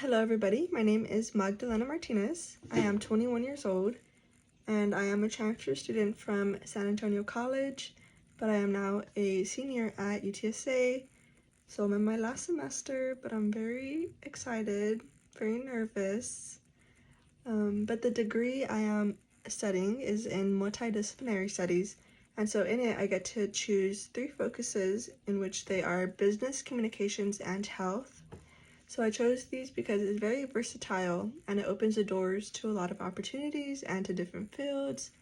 Hello everybody, my name is Magdalena Martinez. I am 21 years old and I am a transfer student from San Antonio College, but I am now a senior at UTSA. So I'm in my last semester, but I'm very excited, very nervous. But the degree I am studying is in multidisciplinary studies, and so in it I get to choose 3 focuses in which they are business, communications, and health. So I chose these because it's very versatile and it opens the doors to a lot of opportunities and to different fields.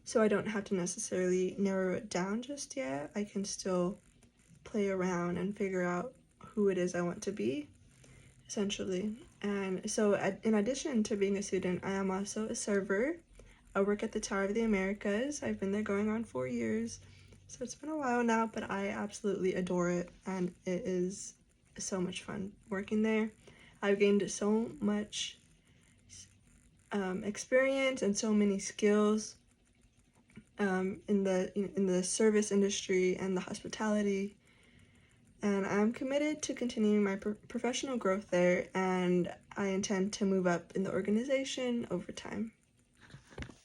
So I don't have to necessarily narrow it down just yet. I can still play around and figure out who it is I want to be, essentially. And so in addition to being a student, I am also a server. I work at the Tower of the Americas. I've been there going on 4 years. So it's been a while now, but I absolutely adore it and it is so much fun working there. I've gained so much experience and so many skills in the service industry and the hospitality, and I'm committed to continuing my professional growth there, and I intend to move up in the organization over time.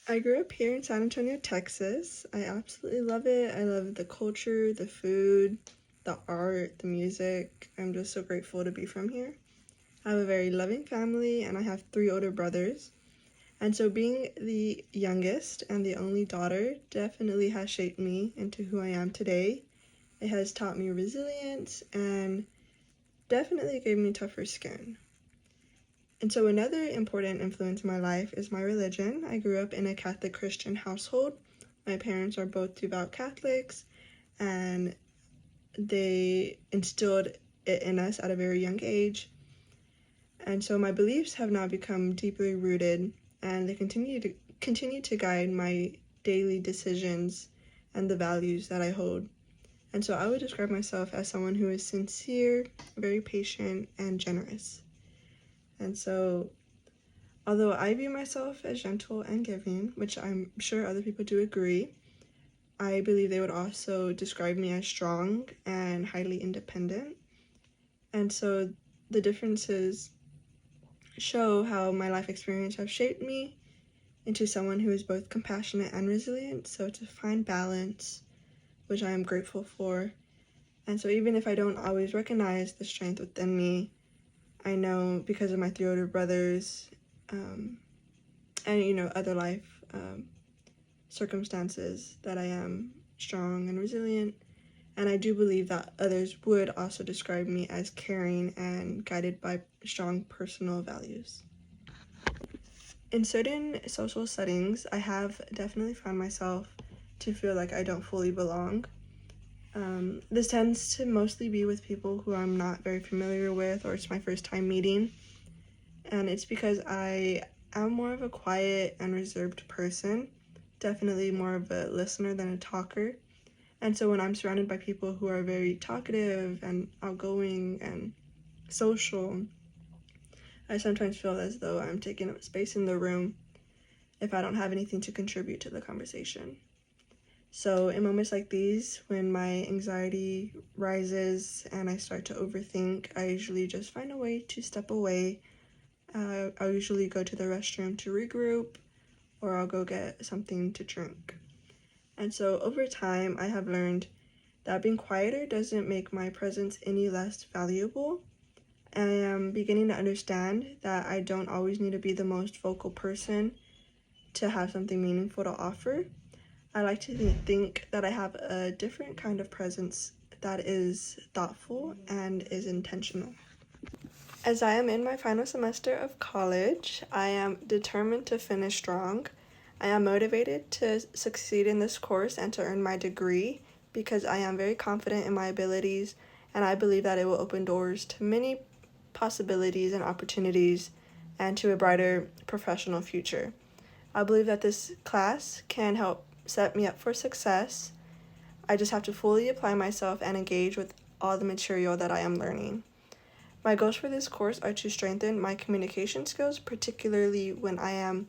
I grew up here in San Antonio, Texas. I absolutely love it. I love the culture, the food, the art, the music. I'm just so grateful to be from here. I have a very loving family and I have 3 older brothers. And so being the youngest and the only daughter definitely has shaped me into who I am today. It has taught me resilience and definitely gave me tougher skin. And so another important influence in my life is my religion. I grew up in a Catholic Christian household. My parents are both devout Catholics and they instilled it in us at a very young age. And so my beliefs have now become deeply rooted and they continue to guide my daily decisions and the values that I hold. And so I would describe myself as someone who is sincere, very patient, and generous. And so although I view myself as gentle and giving, which I'm sure other people do agree, I believe they would also describe me as strong and highly independent. And so the differences show how my life experience have shaped me into someone who is both compassionate and resilient. So it's a fine balance, which I am grateful for. And so even if I don't always recognize the strength within me, I know because of my 3 older brothers and other life circumstances that I am strong and resilient. And I do believe that others would also describe me as caring and guided by strong personal values. In certain social settings, I have definitely found myself to feel like I don't fully belong. This tends to mostly be with people who I'm not very familiar with or it's my first time meeting. And it's because I am more of a quiet and reserved person, definitely more of a listener than a talker. And so when I'm surrounded by people who are very talkative and outgoing and social, I sometimes feel as though I'm taking up space in the room if I don't have anything to contribute to the conversation. So in moments like these, when my anxiety rises and I start to overthink, I usually just find a way to step away. I'll usually go to the restroom to regroup, or I'll go get something to drink. And so over time, I have learned that being quieter doesn't make my presence any less valuable. I am beginning to understand that I don't always need to be the most vocal person to have something meaningful to offer. I like to think that I have a different kind of presence that is thoughtful and is intentional. As I am in my final semester of college, I am determined to finish strong. I am motivated to succeed in this course and to earn my degree because I am very confident in my abilities and I believe that it will open doors to many possibilities and opportunities and to a brighter professional future. I believe that this class can help set me up for success. I just have to fully apply myself and engage with all the material that I am learning. My goals for this course are to strengthen my communication skills, particularly when I am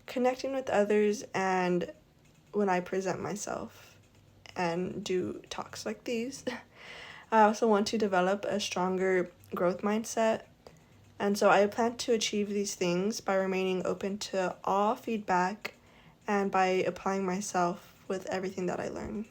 connecting with others and when I present myself and do talks like these. I also want to develop a stronger growth mindset And so I plan to achieve these things by remaining open to all feedback and by applying myself with everything that I learn.